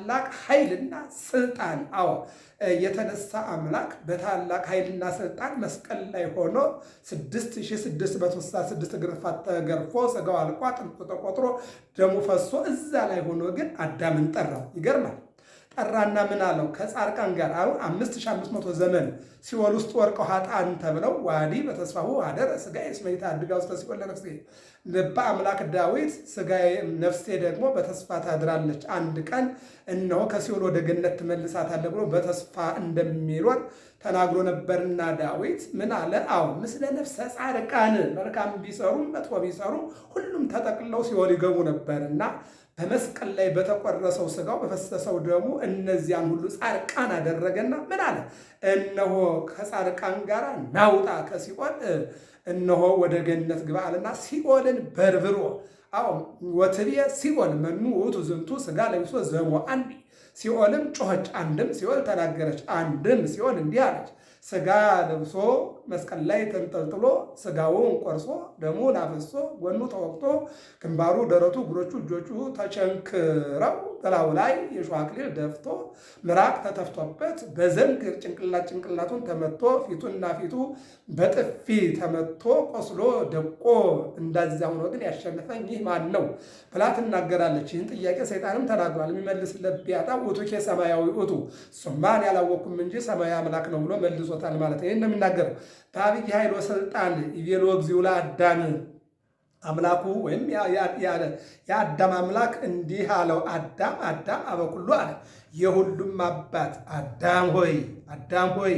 በታላቅ ኃይልና ስልጣን የተነሳ አምላክ በታላቅ ኃይልና ስልጣን መስቀል ላይ ሆኖ 6666 ግርፋት ተገርፎ ስጋው አልቆ አጥንቱ ተቆጥሮ ደሙ ፈሶ እዛ ላይ ሆኖ ግን አዳምን ጠራው። ይገርማል። ጠራና ምን አለው? ከጻድቃን ጋር 5500 ዘመን ሲኦል ውስጥ ወርቀው ኃጥአን ተብለው ዋዲ በተስፋሁ አደረ ሥጋዬ እስመ ይትሐድጋ ውስተ ሲኦል ለነፍሴ። ልበ አምላክ ዳዊት ሥጋዬ ነፍሴ ደግሞ በተስፋ ታድራለች፣ አንድ ቀን እነሆ ከሲኦል ወደ ገነት ትመልሳታለህ ብሎ በተስፋ እንደሚኖር ተናግሮ ነበርና ዳዊት ምን አለ? ምስለ ነፍሰ ጻድቃን መልካም ቢሰሩም መጥፎ ቢሰሩም ሁሉም ተጠቅለው ሲኦል ይገቡ ነበርና በመስቀል ላይ በተቆረሰው ስጋው በፈሰሰው ደሙ እነዚያን ሁሉ ጻድቃን አደረገና ምን አለ? እነሆ ከጻድቃን ጋር ናውጣ ከሲኦል እነሆ ወደ ገነት ግባ አለና ሲኦልን በርብሮ ወትብየ ሲኦል መኑ ውእቱ ዝንቱ ሥጋ ለቢሶ ዘሞአኒ። ሲኦልም ጮኸች፣ አንድም ሲኦል ተናገረች፣ አንድም ሲኦል እንዲህ አለች፣ ሥጋ ለብሶ መስቀል ላይ ተንጠልጥሎ ሥጋውን ቆርሶ ደሙን አፍሶ ጎኑ ተወቅቶ ግንባሩ፣ ደረቱ፣ እግሮቹ፣ እጆቹ ተቸንክረው በላዩ ላይ የሾህ አክሊል ደፍቶ ምራቅ ተተፍቶበት በዘንግ ጭንቅላቱን ተመቶ ፊቱና ፊቱ በጥፊ ተመቶ ቆስሎ ደቆ እንዳዚያ ሆኖ ግን ያሸነፈኝ ይህ ማን ነው ብላ ትናገራለች። ይህን ጥያቄ ሰይጣንም ተናግሯል። የሚመልስለት ቢያጣ ውእቱኬ ሰማያዊ ውእቱ፣ እሱማን ያላወቅኩም እንጂ ሰማያዊ አምላክ ነው ብሎ መልሶታል ማለት ነው። ይህን ነው የሚናገረው። በአብይ ኃይል ወሥልጣን ይቤሎ እግዚኡ ለአዳም፣ አምላኩ ወይም የአዳም አምላክ እንዲህ አለው፣ አዳም አዳም አበኩሉ አለ፣ የሁሉም አባት አዳም ሆይ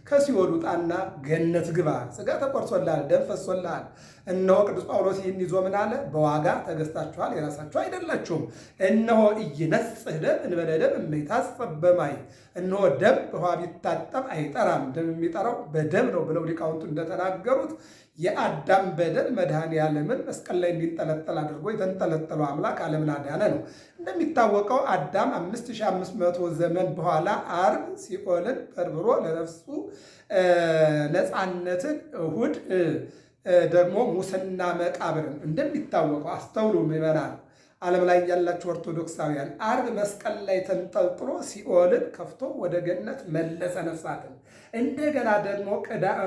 ከሲኦል ውጣና ገነት ግባ። ሥጋ ተቆርሶልሃል፣ ደም ፈሶልሃል። እነሆ ቅዱስ ጳውሎስ ይህን ይዞ ምን አለ? በዋጋ ተገዝታችኋል፣ የራሳችሁ አይደላችሁም። እነሆ ኢይነጽህ ደም እንበለ ደም እመይታጸብ በማይ። እነሆ ደም በውሃ ቢታጠብ አይጠራም፣ ደም የሚጠራው በደም ነው ብለው ሊቃውንቱ እንደተናገሩት የአዳም በደል መድኃኔዓለምን መስቀል ላይ እንዲንጠለጠል አድርጎ የተንጠለጠለው አምላክ ዓለምን አዳነ ነው። እንደሚታወቀው አዳም 5500 ዘመን በኋላ ዓርብ ሲኦልን በርብሮ ለነፍሱ ነፃነትን፣ እሑድ ደግሞ ሙስና መቃብርን እንደሚታወቀው አስተውሉ ምዕመናን፣ ዓለም ላይ ያላችሁ ኦርቶዶክሳውያን፣ ዓርብ መስቀል ላይ ተንጠልጥሎ ሲኦልን ከፍቶ ወደ ገነት መለሰ ነፍሳትን። እንደገና ደግሞ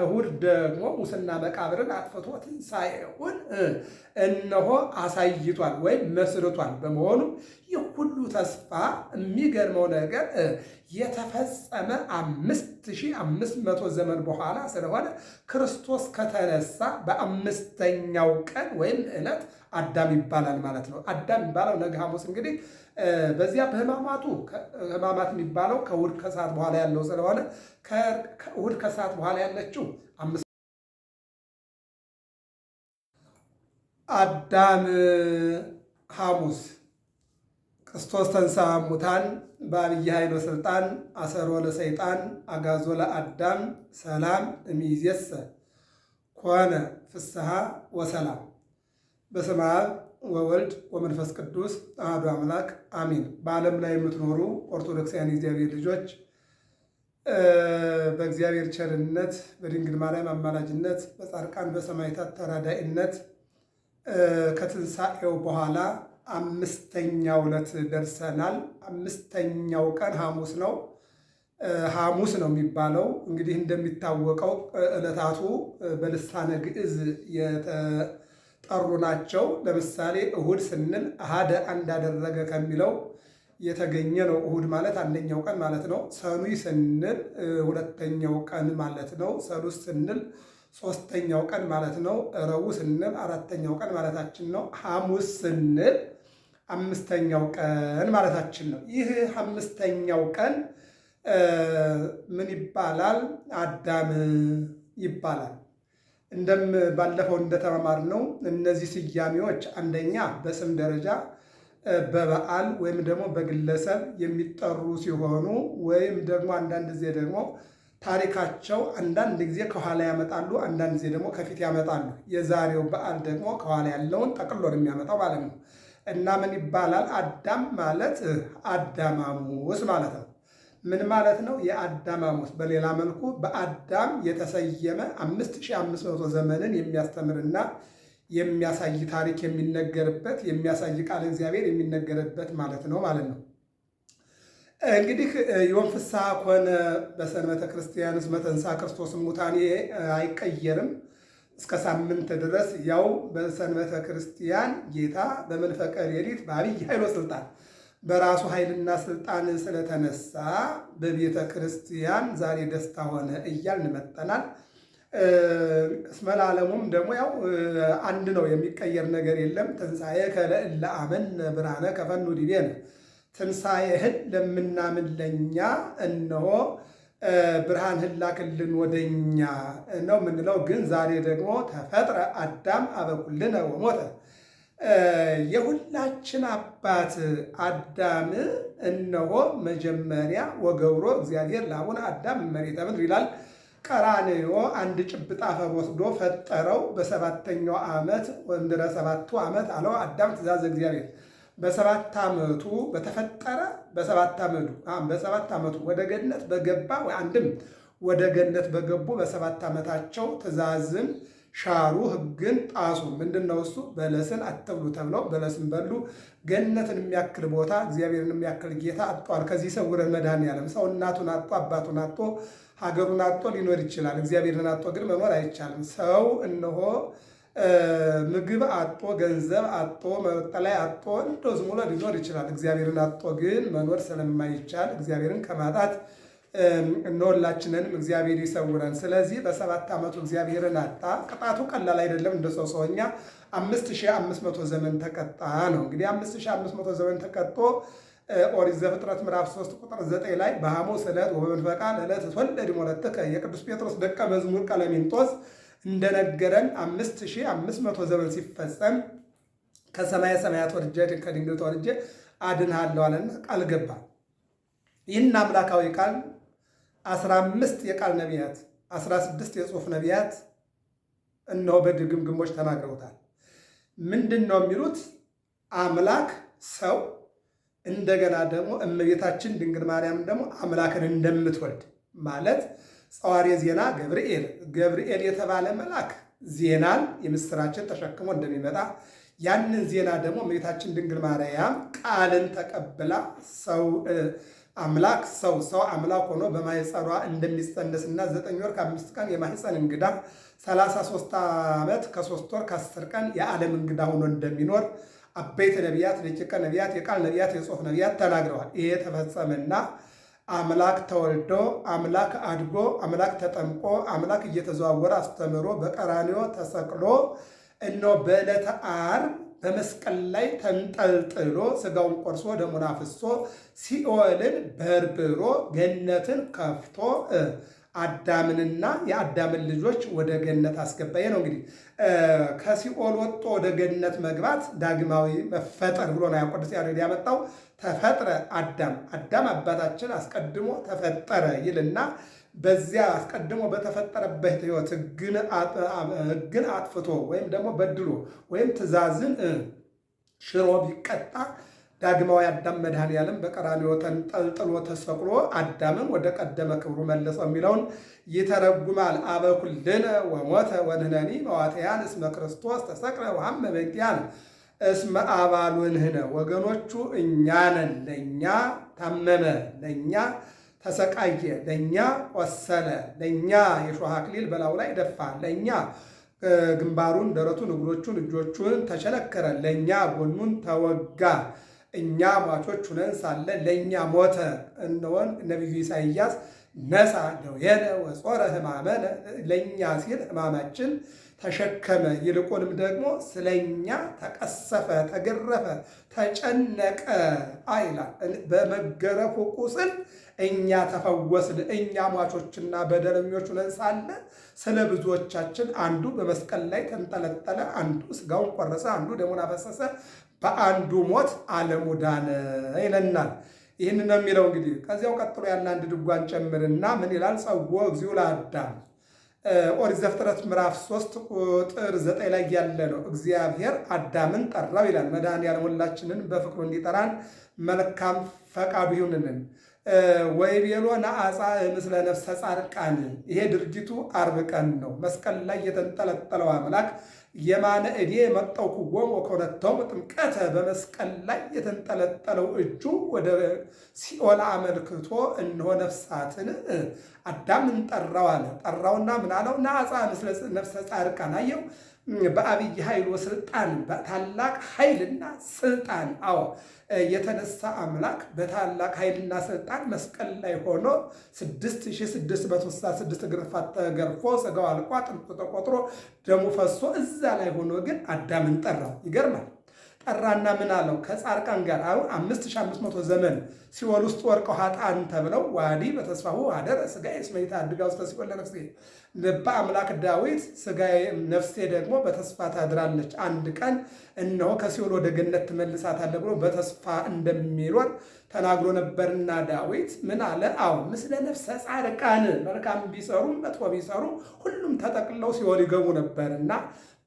እሑድ ደግሞ ሙስና መቃብርን አጥፍቶ ትንሣኤውን እነሆ አሳይቷል ወይም መስርቷል። በመሆኑ ይህ ሁሉ ተስፋ የሚገርመው ነገር የተፈጸመ 5500 ዘመን በኋላ ስለሆነ ክርስቶስ ከተነሳ በአምስተኛው ቀን ወይም ዕለት አዳም ይባላል ማለት ነው። አዳም የሚባለው ነገ ሐሙስ እንግዲህ በዚያ በሕማማቱ ሕማማት የሚባለው ከእሑድ ከሰዓት በኋላ ያለው ስለሆነ ከእሑድ ከሰዓት በኋላ ያለችው አዳም ሐሙስ ክርስቶስ ተንሥአ እሙታን በዐቢይ ኃይል ወሥልጣን አሰሮ ለሰይጣን አግዓዞ ለአዳም ሰላም እምይእዜሰ ኮነ ፍስሐ ወሰላም። በስመ አብ ወወልድ ወመንፈስ ቅዱስ አሐዱ አምላክ አሜን። በዓለም ላይ የምትኖሩ ኦርቶዶክሳውያን የእግዚአብሔር ልጆች በእግዚአብሔር ቸርነት በድንግል ማርያም አማላጅነት በጻድቃን በሰማዕታት ተራዳኢነት ከትንሣኤው በኋላ አምስተኛው ዕለት ደርሰናል። አምስተኛው ቀን ሐሙስ ነው። ሐሙስ ነው የሚባለው። እንግዲህ እንደሚታወቀው ዕለታቱ በልሳነ ግዕዝ የተጠሩ ናቸው። ለምሳሌ እሑድ ስንል አሐደ አንድ አደረገ ከሚለው የተገኘ ነው። እሑድ ማለት አንደኛው ቀን ማለት ነው። ሰኑይ ስንል ሁለተኛው ቀን ማለት ነው። ሰሉስ ስንል ሦስተኛው ቀን ማለት ነው። ረቡዕ ስንል አራተኛው ቀን ማለታችን ነው። ሐሙስ ስንል አምስተኛው ቀን ማለታችን ነው። ይህ አምስተኛው ቀን ምን ይባላል? አዳም ይባላል። ባለፈው እንደተማማርነው እነዚህ ስያሜዎች አንደኛ በስም ደረጃ በበዓል ወይም ደግሞ በግለሰብ የሚጠሩ ሲሆኑ ወይም ደግሞ አንዳንድ ጊዜ ደግሞ ታሪካቸው አንዳንድ ጊዜ ከኋላ ያመጣሉ፣ አንዳንድ ጊዜ ደግሞ ከፊት ያመጣሉ። የዛሬው በዓል ደግሞ ከኋላ ያለውን ጠቅሎ ነው የሚያመጣው ማለት ነው። እና ምን ይባላል? አዳም ማለት አዳማሙስ ማለት ነው። ምን ማለት ነው? የአዳማሙስ በሌላ መልኩ በአዳም የተሰየመ 5500 ዘመንን የሚያስተምርና የሚያሳይ ታሪክ የሚነገርበት የሚያሳይ ቃል እግዚአብሔር የሚነገርበት ማለት ነው። እንግዲህ ዮም ፍስሐ ኮነ በሰንበተ ክርስቲያን እስመ ተንሥአ ክርስቶስ እሙታን አይቀየርም። እስከ ሳምንት ድረስ ያው በሰንበተ ክርስቲያን ጌታ በመንፈቀ ሌሊት በአብይ ኃይሎ ስልጣን በራሱ ኃይልና ስልጣን ስለተነሳ በቤተ ክርስቲያን ዛሬ ደስታ ሆነ እያልን መጠናል። እስመ ለዓለሙም ደግሞ ያው አንድ ነው፣ የሚቀየር ነገር የለም። ትንሣኤከ ለእለ አመነ ብርሃነ ከፈኑ ዲቤነ፣ ትንሣኤህን ለምናምን ለእኛ እነሆ ብርሃንህን ላክልን ወደኛ ነው የምንለው። ግን ዛሬ ደግሞ ተፈጥረ አዳም አበኩልነ ወሞተ፣ የሁላችን አባት አዳም እነሆ መጀመሪያ ወገብሮ እግዚአብሔር ለአቡነ አዳም እመሬተ ምድር ይላል። ቀራንዮ አንድ ጭብጥ አፈር ወስዶ ፈጠረው። በሰባተኛው ዓመት ወንድረ ሰባቱ ዓመት አለው አዳም ትእዛዝ እግዚአብሔር። በሰባት ዓመቱ በተፈጠረ በሰባት ዓመቱ ወደ ገነት በገባ አንድም ወደ ገነት በገቡ በሰባት ዓመታቸው ትእዛዝን ሻሩ፣ ሕግን ጣሱ። ምንድን ነው እሱ? በለስን አትብሉ ተብለው በለስን በሉ። ገነትን የሚያክል ቦታ እግዚአብሔርን የሚያክል ጌታ አጥቷል። ከዚህ ሰውረን መድኃኔዓለም ሰው እናቱን አጥቶ አባቱን አጥቶ ሀገሩን አጥቶ ሊኖር ይችላል። እግዚአብሔርን አጥቶ ግን መኖር አይቻልም። ሰው እነሆ ምግብ አጥቶ ገንዘብ አጥቶ መጠለያ አጥቶ እንደው ዝም ብሎ ሊኖር ይችላል። እግዚአብሔርን አጥቶ ግን መኖር ስለማይቻል እግዚአብሔርን ከማጣት እነሁላችንንም እግዚአብሔር ይሰውረን። ስለዚህ በሰባት ዓመቱ እግዚአብሔርን አጣ። ቅጣቱ ቀላል አይደለም። እንደ ሰው ሰውኛ 5500 ዘመን ተቀጣ ነው። እንግዲህ 5500 ዘመን ተቀጦ ኦሪት ዘፍጥረት ምዕራፍ 3 ቁጥር 9 ላይ በሐሙስ ዕለት ወበመንፈቃ ዕለት ትወለድ ሞለትከ የቅዱስ ጴጥሮስ ደቀ መዝሙር ቀለሚንጦስ እንደነገረን 5500 ዘመን ሲፈጸም ከሰማየ ሰማያት ወርጄ ከድንግል ተወልጄ አድንሃለሁ አለና ቃል ገባ። ይህን አምላካዊ ቃል 15 የቃል ነቢያት 16 የጽሑፍ ነቢያት እነሆ በድግምግሞች ተናግረውታል። ምንድን ነው የሚሉት? አምላክ ሰው እንደገና ደግሞ እመቤታችን ድንግል ማርያም ደግሞ አምላክን እንደምትወልድ ማለት ጸዋሬ ዜና ገብርኤል የተባለ መልአክ ዜናን የምስራችን ተሸክሞ እንደሚመጣ ያንን ዜና ደግሞ እመቤታችን ድንግል ማርያም ቃልን ተቀብላ ሰው አምላክ ሰው አምላክ ሆኖ በማኅፀኗ እንደሚጸነስና 9 ወር ከ5 ቀን የማኅፀን እንግዳ 33 ዓመት ከ3 ወር ከ10 ቀን የዓለም እንግዳ ሆኖ እንደሚኖር አበይት ነቢያት፣ ደቂቀ ነቢያት፣ የቃል ነቢያት፣ የጽሑፍ ነቢያት ተናግረዋል። ይሄ ተፈጸመና አምላክ ተወልዶ አምላክ አድጎ አምላክ ተጠምቆ አምላክ እየተዘዋወረ አስተምሮ በቀራንዮ ተሰቅሎ እነሆ በዕለተ ዓርብ በመስቀል ላይ ተንጠልጥሎ ሥጋውን ቆርሶ ደሙን አፍሶ ሲኦልን በርብሮ ገነትን ከፍቶ አዳምንና የአዳምን ልጆች ወደ ገነት አስገባየ ነው። እንግዲህ ከሲኦል ወጥቶ ወደ ገነት መግባት ዳግማዊ መፈጠር ብሎ ነው ቅዱስ ያሬድ ያመጣው። ተፈጥረ አዳም አባታችን አስቀድሞ ተፈጠረ ይልና በዚያ አስቀድሞ በተፈጠረበት ሕይወት ሕግን አጥፍቶ ወይም ደግሞ በድሎ ወይም ትእዛዝን ሽሮ ቢቀጣ ዳግማዊ አዳም መድኃኔዓለም በቀራንዮ ተንጠልጥሎ ተሰቅሎ አዳምን ወደ ቀደመ ክብሩ መለሰው የሚለውን ይተረጉማል። አበኩልነ ወሞተ ወንሕነኒ መዋትያን እስመ ክርስቶስ ተሰቅለ ወሐመ በእንቲአነ እስመ አባሉንህነ፣ ወገኖቹ እኛ ነን። ለእኛ ታመመ፣ ለእኛ ተሰቃየ፣ ለእኛ ቆሰለ፣ ለእኛ የሾህ አክሊል በላዩ ላይ ደፋ፣ ለእኛ ግንባሩን፣ ደረቱን፣ እግሮቹን፣ እጆቹን ተቸነከረ፣ ለእኛ ጎኑን ተወጋ። እኛ ሟቾች ሁነን ሳለ ለእኛ ሞተ። እነሆን ነቢዩ ኢሳይያስ ነሣ ደዌነ ወጾረ ሕማመነ፣ ለእኛ ሲል ሕማማችን ተሸከመ፣ ይልቁንም ደግሞ ስለኛ ተቀሰፈ፣ ተገረፈ፣ ተጨነቀ ይላል። በመገረፉ ቁስል እኛ ተፈወስን። እኛ ሟቾችና በደለኞች ሆነን ሳለ ስለ ብዙዎቻችን አንዱ በመስቀል ላይ ተንጠለጠለ፣ አንዱ ሥጋውን ቆረሰ፣ አንዱ ደሙን አፈሰሰ፣ በአንዱ ሞት ዓለሙ ዳነ ይለናል። ይህን ነው የሚለው። እንግዲህ ከዚያው ቀጥሎ ያለ አንድ ድጓን ጨምርና ምን ይላል? ጸውዖ እግዚኡ ለአዳም ኦሪት ዘፍጥረት ምዕራፍ 3 ቁጥር 9 ላይ ያለ ነው። እግዚአብሔር አዳምን ጠራው ይላል። መድኃኔዓለም ሁላችንን በፍቅሩ እንዲጠራን መልካም ፈቃዱ ይሁንልን። ወይቤሎ ነአጻ ምስለ ነፍሰ ጻድቃን። ይሄ ድርጊቱ ዓርብ ቀን ነው። መስቀል ላይ የተንጠለጠለው አምላክ የማነ እዴ መጠውኩዎሙ ወኮነቶሙ ጥምቀተ በመስቀል ላይ የተንጠለጠለው እጁ ወደ ሲኦል አመልክቶ እነሆ ነፍሳትን አዳምን ጠራው አለ። ጠራውና ምን አለው? ናጻ ምስለ ነፍሰ ጻድቃን አየው በአብይ ኃይል ወስልጣን በታላቅ ኃይልና ስልጣን የተነሳ አምላክ በታላቅ ኃይልና ስልጣን መስቀል ላይ ሆኖ 6666 ግርፋት ተገርፎ ስጋው አልቆ አጥንቱ ተቆጥሮ ደሙ ፈሶ እዛ ላይ ሆኖ ግን አዳምን ጠራው። ይገርማል። ጠራና ምን አለው? ከጻድቃን ጋር 5500 ዘመን ሲኦል ውስጥ ወርቀው ኃጥአን ተብለው ዋዲ በተስፋሁ አደረ ሥጋዬ እስመ ይትሐድጋ ውስተ ሲኦል ለነፍሴ ልበ አምላክ ዳዊት ሥጋዬ ነፍሴ ደግሞ በተስፋ ታድራለች፣ አንድ ቀን እነሆ ከሲኦል ወደ ገነት ትመልሳታለህ ብሎ በተስፋ እንደሚኖር ተናግሮ ነበርና ዳዊት ምን አለ? ምስለ ነፍሰ ጻድቃን መልካም ቢሰሩ መጥፎ ቢሰሩ ሁሉም ተጠቅለው ሲኦል ይገቡ ነበርና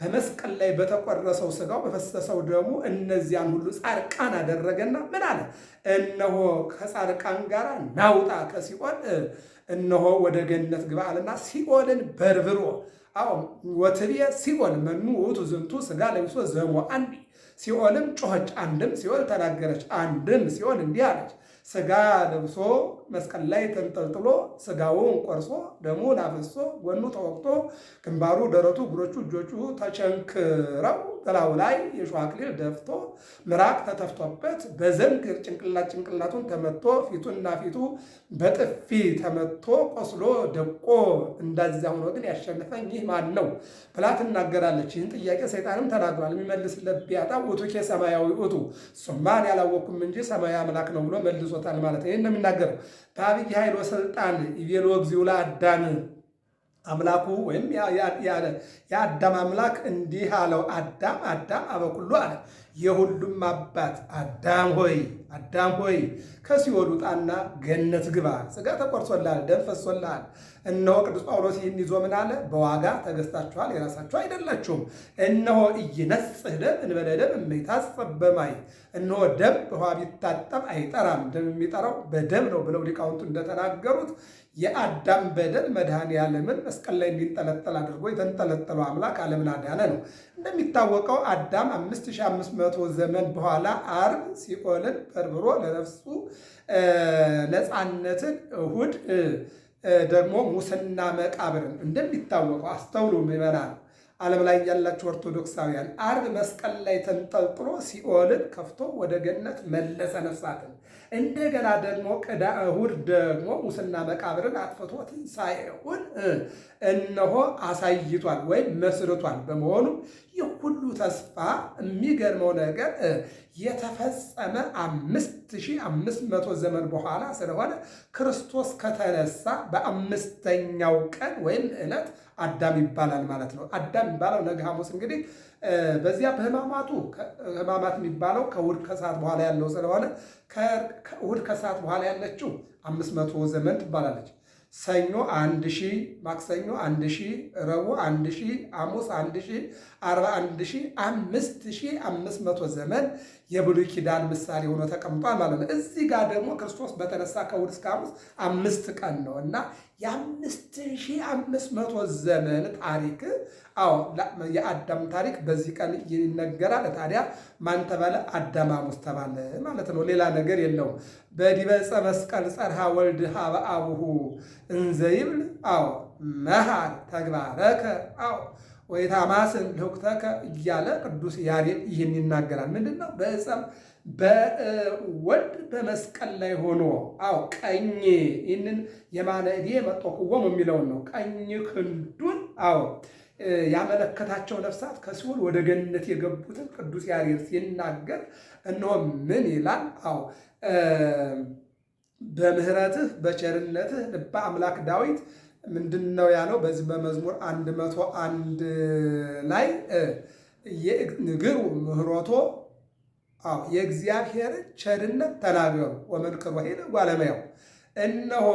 በመስቀል ላይ በተቆረሰው ሥጋው በፈሰሰው ደሙ እነዚያን ሁሉ ጻድቃን አደረገና ምን አለ? እነሆ ከጻድቃን ጋር ናውጣ ከሲኦል እነሆ ወደ ገነት ግባ አለና ሲኦልን በርብሮ ወትብየ ሲኦል መኑ ውእቱ ዝንቱ ሥጋ ለቢሶ ዘሞአኒ ሲኦልም ጮኸች፣ አንድም ሲኦል ተናገረች፣ አንድም ሲኦል እንዲህ አለች። ሥጋ ለብሶ መስቀል ላይ ተንጠልጥሎ ሥጋውን ቆርሶ ደሙን አፍሶ ጎኑ ተወቅቶ ግንባሩ፣ ደረቱ፣ እግሮቹ፣ እጆቹ ተቸንክረው በላዩ ላይ የሾህ አክሊል ደፍቶ ምራቅ ተተፍቶበት በዘንግ ጭንቅላቱን ተመቶ ፊቱና ፊቱ በጥፊ ተመቶ ቆስሎ ደቆ እንዳዚያ ሆኖ ግን ያሸነፈኝ ይህ ማን ነው ብላ ትናገራለች። ይህን ጥያቄ ሰይጣንም ተናግሯል። የሚመልስለት ቢያጣ ውእቱኬ ሰማያዊ ውእቱ እሱማን ያላወቅኩም እንጂ ሰማያዊ አምላክ ነው ብሎ መልሶታል ማለት ነው። ይህን ነው የሚናገረው። በአብይ ኃይል ወሥልጣን ይቤሎ እግዚኡ ለአዳም አምላኩ ወይም የአዳም አምላክ እንዲህ አለው፣ አዳም አበኩሉ አለ፣ የሁሉም አባት አዳም ሆይ ከሲኦል ውጣና ገነት ግባ፣ ሥጋ ተቆርሶልሃል፣ ደም ፈሶልሃል። እነሆ ቅዱስ ጳውሎስ ይህን ይዞ ምን አለ? በዋጋ ተገዝታችኋል፣ የራሳችሁ አይደላችሁም። እነሆ ኢይነጽህ ደም እንበለ ደም እመይታጸብ በማይ፣ እነሆ ደም በውሃ ቢታጠብ አይጠራም፣ ደም የሚጠራው በደም ነው ብለው ሊቃውንቱ እንደተናገሩት የአዳም በደል መድኃኔዓለምን መስቀል ላይ እንዲንጠለጠል አድርጎ የተንጠለጠለው አምላክ ዓለምን አዳነ ነው። እንደሚታወቀው አዳም 5500 ዘመን በኋላ ዓርብ ሲኦልን በርብሮ ለነፍሱ ነፃነትን፣ እሁድ ደግሞ ሙስና መቃብርን እንደሚታወቀው አስተውሉ ምዕመናን፣ ዓለም ላይ ያላችሁ ኦርቶዶክሳውያን ዓርብ መስቀል ላይ ተንጠልጥሎ ሲኦልን ከፍቶ ወደ ገነት መለሰ ነፍሳትን። እንደገና ደግሞ እሁድ ደግሞ ሙስና መቃብርን አጥፍቶ ትንሣኤውን እነሆ አሳይቷል ወይም መስርቷል። በመሆኑ ይህ ሁሉ ተስፋ የሚገርመው ነገር የተፈጸመ 5500 ዘመን በኋላ ስለሆነ ክርስቶስ ከተነሳ በአምስተኛው ቀን ወይም ዕለት አዳም ይባላል ማለት ነው። አዳም የሚባለው ነገ ሐሙስ እንግዲህ በዚያ ሕማማት የሚባለው ከእሑድ ከሰዓት በኋላ ያለው ስለሆነ ከእሑድ ከሰዓት በኋላ ያለችው 500 ዘመን ትባላለች። ሰኞ 1000፣ ማክሰኞ 1000፣ ረቡዕ 1000፣ ሐሙስ 1000፣ ዓርብ 1000፣ 5500 ዘመን የብሉይ ኪዳን ምሳሌ ሆኖ ተቀምጧል ማለት ነው። እዚህ ጋር ደግሞ ክርስቶስ በተነሳ ከእሑድ እስከ ሐሙስ 5 ቀን ነው እና የ5500 ዘመን ታሪክ የአዳም ታሪክ በዚህ ቀን ይነገራል። ታዲያ ማን ተባለ? አዳም ሐሙስ ተባለ ማለት ነው። ሌላ ነገር የለውም። በዲበ ዕፀ መስቀል ጸርሃ ወልድ ሀበ አቡሁ እንዘ ይብል መሃር ተግባረከ ወይታማስን ልሁክተከ እያለ ቅዱስ ያሬድ ይህን ይናገራል። ምንድን ነው? በወልድ በመስቀል ላይ ሆኖ ቀኝ ይህንን የማነ እዴ መጠውኩዎሙ የሚለውን ነው። ቀኝ ክንዱን ያመለከታቸው ነፍሳት ከሲኦል ወደ ገነት የገቡትን ቅዱስ ያሬድ ሲናገር እነሆ ምን ይላል? በምህረትህ በቸርነትህ ልበ አምላክ ዳዊት ምንድን ነው ያለው? በዚህ በመዝሙር 101 ላይ ንግሩ ምህሮቶ የእግዚአብሔር ቸርነት ተናገሩ ወመንክሮ ሄደ ጓለመያው፣ እነሆ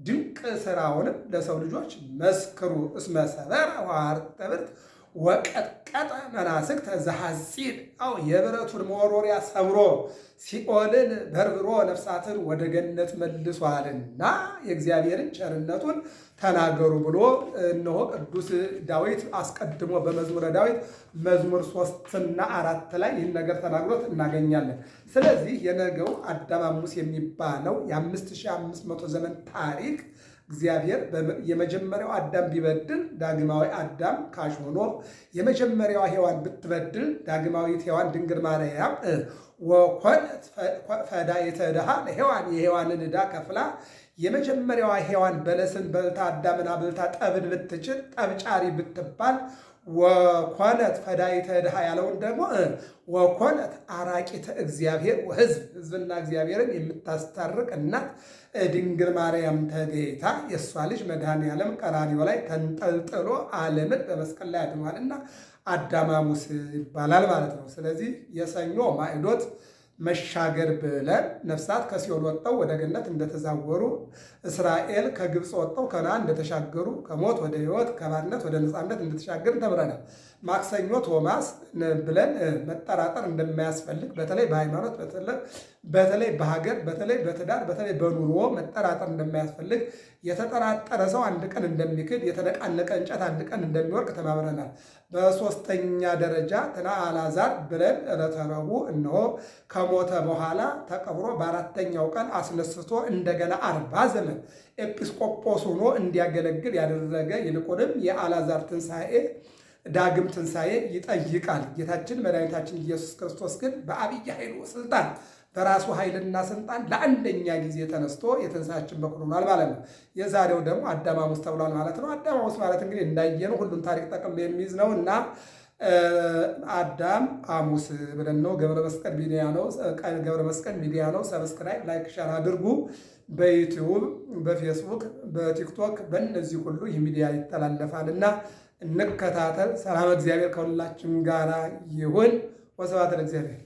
ድንቅ ስራውንም ለሰው ልጆች መስክሩ። እስመ ሰበረ ወአርጠ ብርት ወቀጥቀጠ መናስክተ ዘሐጺን የብረቱን መወርወሪያ ሰብሮ ሲኦልን በርብሮ ነፍሳትን ወደ ገነት መልሷልና የእግዚአብሔርን ቸርነቱን ተናገሩ ብሎ እነሆ ቅዱስ ዳዊት አስቀድሞ በመዝሙረ ዳዊት መዝሙር 3 እና 4 ላይ ይህን ነገር ተናግሮት እናገኛለን። ስለዚህ የነገው አዳም ሐሙስ የሚባለው የ5500 ዘመን ታሪክ እግዚአብሔር የመጀመሪያው አዳም ቢበድል ዳግማዊ አዳም ካሽ ሆኖ የመጀመሪያዋ ሔዋን ብትበድል ዳግማዊት ሔዋን ድንግል ማርያም ወኮነት ፈዳይተ ድሃ ለሔዋን የሔዋንን ዕዳ ከፍላ የመጀመሪያዋ ሔዋን በለስን በልታ አዳምን አብልታ ጠብን ብትችል ጠብጫሪ ብትባል ወኮነት ፈዳይተ ድሃ ያለውን ደግሞ ወኮነት አራቂተ እግዚአብሔር ሕዝብና እግዚአብሔርን የምታስታርቅ እናት ድንግል ማርያም ተገይታ የእሷ ልጅ መድኃኔዓለም ቀራንዮ ላይ ተንጠልጥሎ ዓለምን በመስቀል ላይ አድኗልና አዳም ሐሙስ ይባላል ማለት ነው። ስለዚህ የሰኞ ማዕዶት መሻገር ብለን ነፍሳት ከሲኦል ወጥተው ወደ ገነት እንደተዛወሩ፣ እስራኤል ከግብፅ ወጥተው ከነዓን እንደተሻገሩ፣ ከሞት ወደ ሕይወት ከባርነት ወደ ነፃነት እንደተሻገር ተምረናል። ማክሰኞ ቶማስ ብለን መጠራጠር እንደማያስፈልግ በተለይ በሃይማኖት በተለይ በሀገር በተለይ በትዳር በተለይ በኑሮ መጠራጠር እንደማያስፈልግ የተጠራጠረ ሰው አንድ ቀን እንደሚክድ የተነቃነቀ እንጨት አንድ ቀን እንደሚወርቅ ተማምረናል። በሶስተኛ ደረጃ አልዓዛር ብለን ዕለተ ረቡዕ እነሆ ከሞተ በኋላ ተቀብሮ በአራተኛው ቀን አስነስቶ እንደገና 40 ዘመን ኤጲስቆጶስ ሆኖ እንዲያገለግል ያደረገ ይልቁንም የአልዓዛር ትንሣኤ ዳግም ትንሣኤ ይጠይቃል። ጌታችን መድኃኒታችን ኢየሱስ ክርስቶስ ግን በአብይ ኃይሉ ስልጣን በራሱ ኃይልና ስልጣን ለአንደኛ ጊዜ ተነስቶ የትንሣኤያችን በኩር ሆኗል ማለት ነው። የዛሬው ደግሞ አዳም ሐሙስ ተብሏል ማለት ነው። አዳም ሐሙስ ማለት እንግዲህ እንዳየነው ሁሉን ታሪክ ጠቅልሎ የሚይዝ ነው እና አዳም ሐሙስ ብለን ነው። ገብረ መስቀል ሚዲያ ነው። ሰብስክራይብ፣ ላይክ፣ ሸር አድርጉ። በዩቲዩብ፣ በፌስቡክ፣ በቲክቶክ በእነዚህ ሁሉ ይህ ሚዲያ ይተላለፋልና እንከታተል። ሰላም እግዚአብሔር ከሁላችን ጋር ይሁን። ወስብሐት ለእግዚአብሔር።